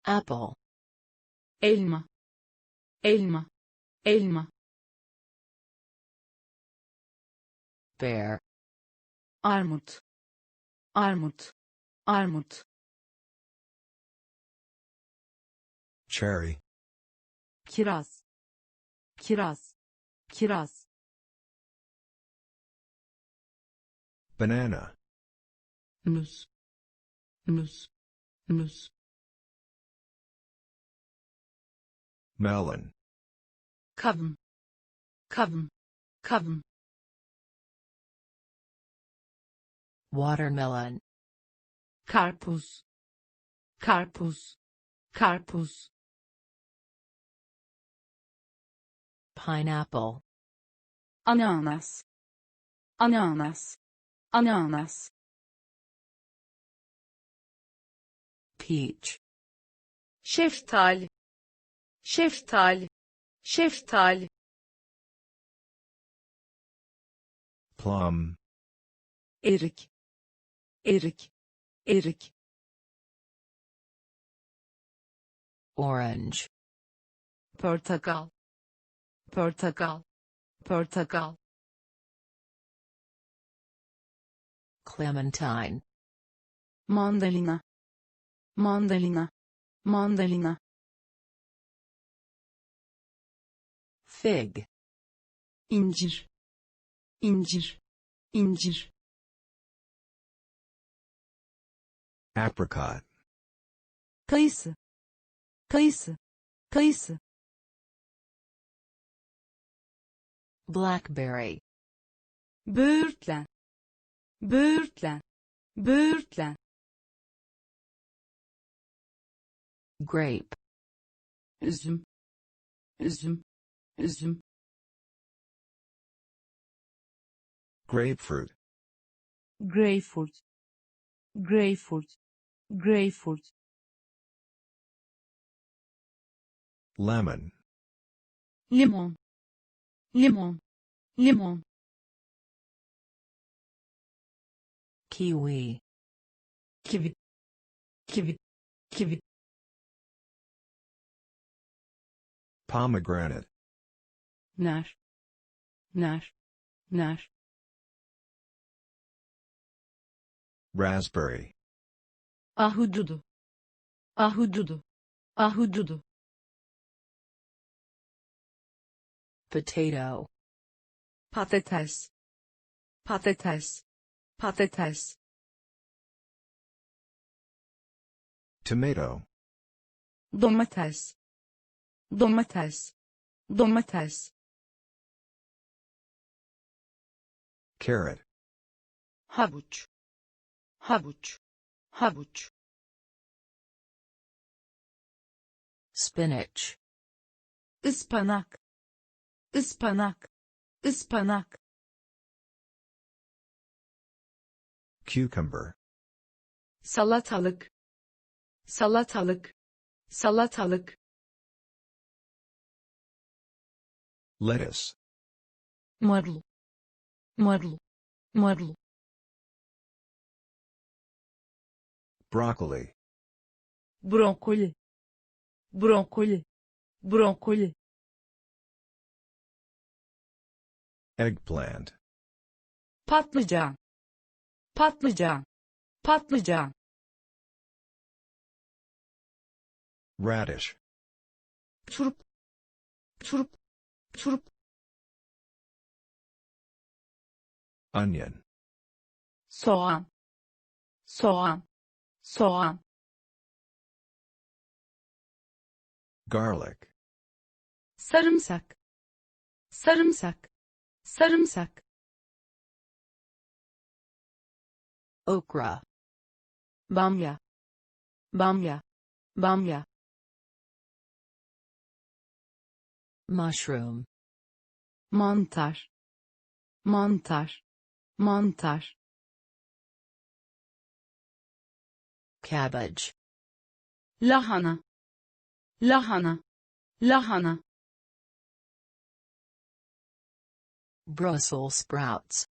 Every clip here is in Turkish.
Apple. elma, elma, elma. Pear. Armut, armut, armut. Cherry. Kiraz, kiraz, kiraz. Banana. Muz, muz, muz. Melon. Kavun, kavun, kavun. Watermelon. Karpuz, karpuz, karpuz. Pineapple. Ananas, ananas, ananas. Peach. Şeftali, şeftali, şeftali. Plum. Erik, erik, erik. Orange. Portakal, portakal, portakal. Clementine. Mandalina, mandalina, mandalina. Fig. İncir, incir, incir. Apricot. Kayısı, kayısı, kayısı. Blackberry. Böğürtlen, böğürtlen, böğürtlen. Grape. Üzüm, üzüm, üzüm. Grapefruit. Greyfurt, greyfurt, greyfurt. Lemon. Limon, limon, limon. Kiwi. Kivi, kivi, kivi. Pomegranate. Nar, nar, nar. Raspberry. Ahududu, ahududu, ahududu. Potato. Patates, patates, patates. Tomato. Domates, domates, domates. Carrot. Havuç, havuç, havuç. Spinach. Ispanak, ıspanak, ıspanak. Cucumber. Salatalık, salatalık, salatalık. Lettuce. Marul, marul, marul. Broccoli. Brokoli, brokoli, brokoli. Eggplant. Patlıcan, patlıcan, patlıcan. Radish. Turp, turp, turp. Onion. Soğan, soğan, soğan. Garlic. Sarımsak, sarımsak, sarımsak. Okra. Bamya, bamya, bamya. Mushroom. Mantar, mantar, mantar. Cabbage. Lahana, lahana, lahana. Brussels sprouts.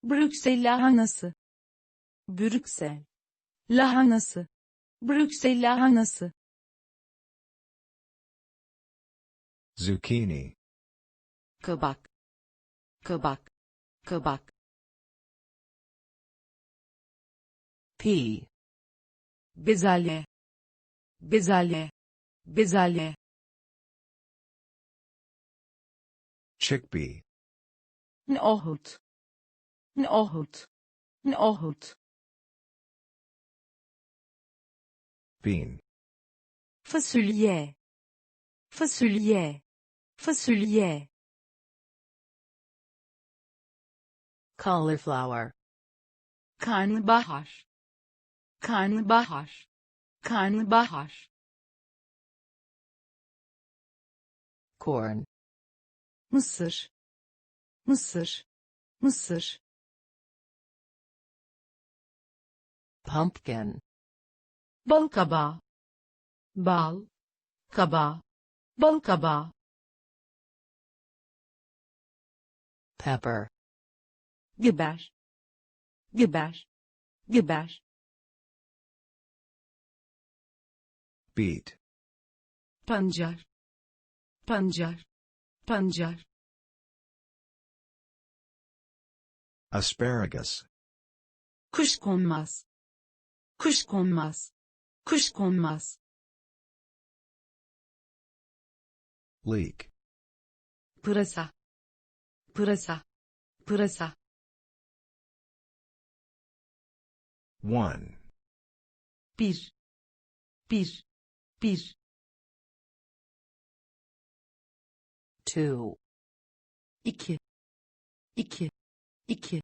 Brüksel lahanası, Brüksel lahanası, Brüksel lahanası. Zucchini. kabak, kabak, kabak, Pea. bezelye, bezelye, bezelye, Chickpea. nohut, nohut, nohut, Bean. fasulye, fasulye, fasulye, Cauliflower. karnabahar, karnabahar, karnabahar, Corn. mısır, mısır, mısır, Pumpkin. bal kabağı, bal kabağı, bal kabağı, Pepper. biber, biber, biber, Beet. pancar, pancar, pancar, Asparagus. kuşkonmaz, kuşkonmaz, kuşkonmaz, Leek. pırasa, pırasa, pırasa, 1. bir, bir, bir, 2. iki, iki, iki,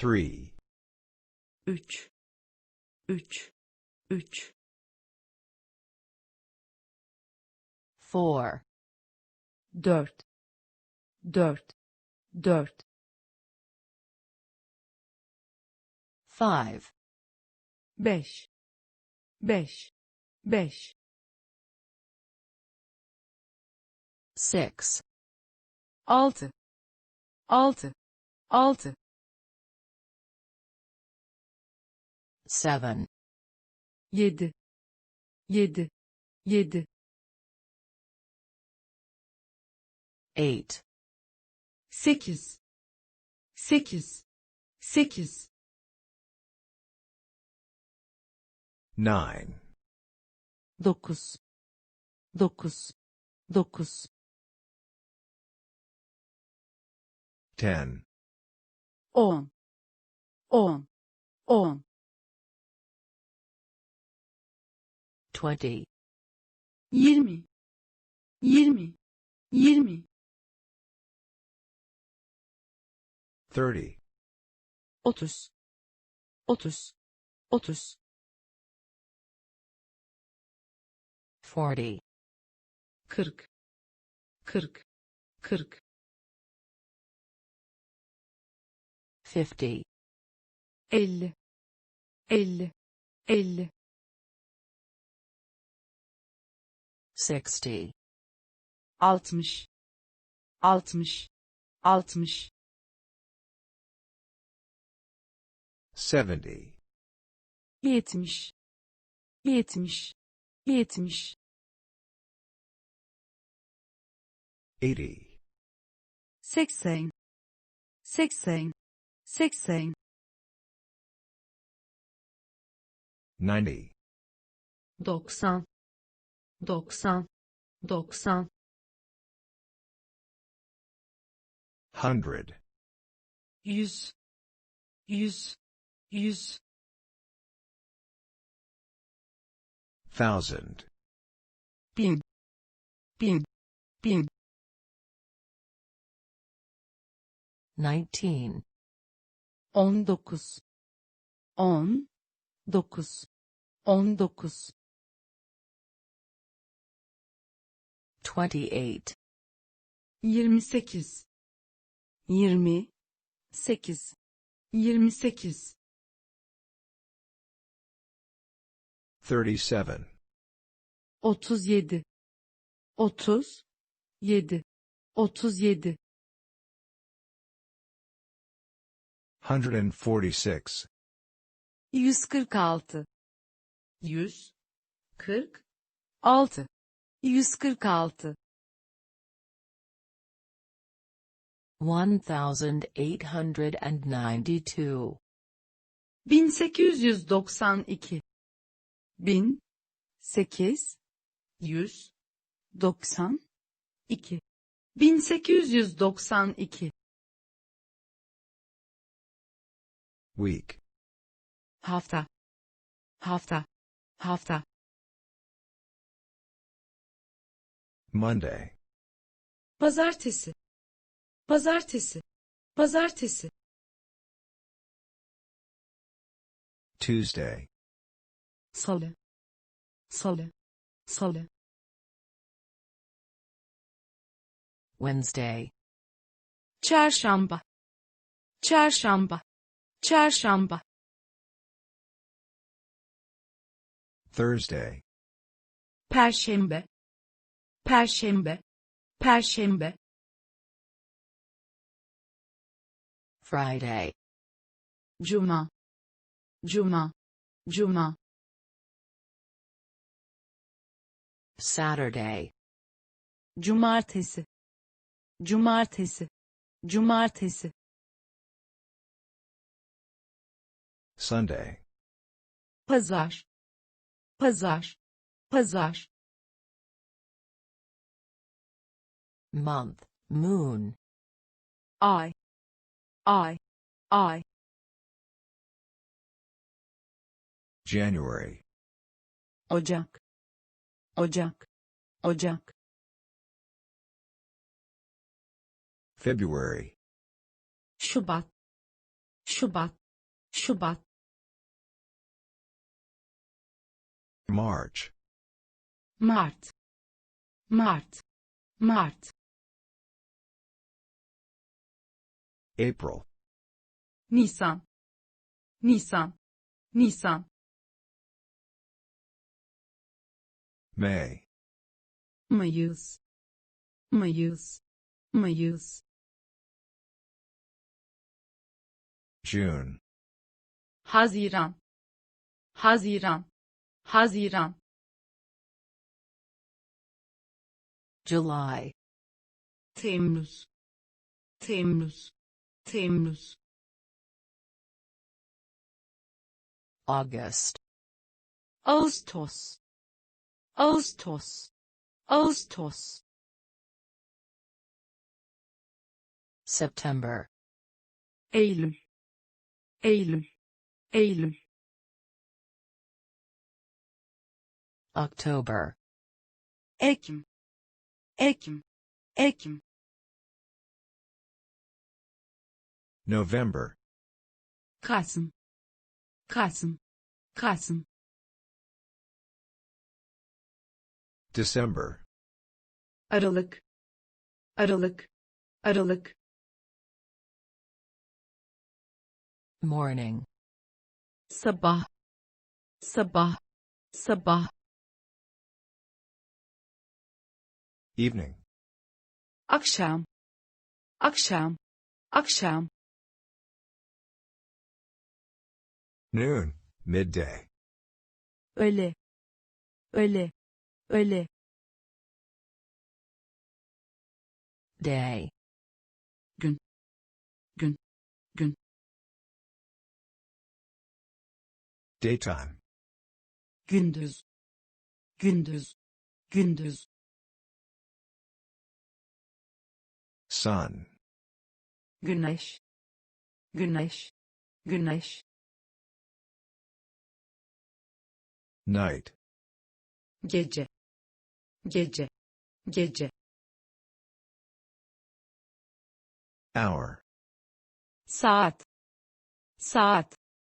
3. üç, üç, üç, 4. dört, dört, dört, 5. beş, beş, beş, 6. altı, altı, altı, 7. yedi, yedi, yedi, 8. sekiz, sekiz, sekiz, 9. dokuz, dokuz, dokuz, 10. on, on, on, 20. yirmi, yirmi, yirmi, 30. otuz, otuz, otuz, 40. kırk, kırk, kırk, 50. elli, elli, elli, 60. altmış, altmış, altmış, 70. yetmiş, yetmiş, yetmiş, 80. seksen, seksen, seksen, 90. doksan, doksan, doksan, 100. yüz, yüz, yüz, 1000. bin, bin, bin, 19. on dokuz, on dokuz, on dokuz, 28. yirmi sekiz, yirmi sekiz, yirmi sekiz, 37. otuz yedi, otuz yedi, otuz yedi, 146. yüz kırk altı, yüz kırk 6. 146. 1892. 1892. 1892. 1892. Week. Hafta. Hafta. Hafta. Monday. Pazartesi. Pazartesi. Pazartesi. Tuesday. Salı. Salı. Salı. Wednesday. Çarşamba. Çarşamba. Çarşamba. Thursday. Perşembe. Perşembe. Perşembe. Friday. Cuma. Cuma. Cuma. Saturday. Cumartesi. Cumartesi. Cumartesi. Sunday. Pazar. Pazar. Pazar. Month. Moon. Ay. Ay. Ay. January. Ocak. Ocak. Ocak. February. Şubat. Şubat. Şubat. March. Mart. Mart. Mart. April. Nisan. Nisan. Nisan. May. Mayıs. Mayıs. Mayıs. June. Haziran. Haziran. Haziran. July. Temmuz. Temmuz. Temmuz. August. Ağustos. Ağustos. Ağustos. September. Eylül. Eylül. Eylül. October. Ekim. Ekim. Ekim. November. Kasım. Kasım. Kasım. December. Aralık. Aralık. Aralık. Morning. Sabah. Sabah. Sabah. Evening. Akşam. Akşam. Akşam. Noon. Midday. Öğle. Öğle. Öğle. Day. Gün. Gün. Gün. Daytime. Gündüz. Gündüz. Gündüz. Sun. Güneş. Güneş. Güneş. Night. Gece. Gece. Gece. Hour. Saat. Saat.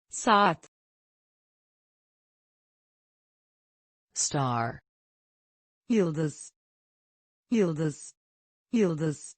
Saat. Star. Yıldız. Yıldız. Yıldız.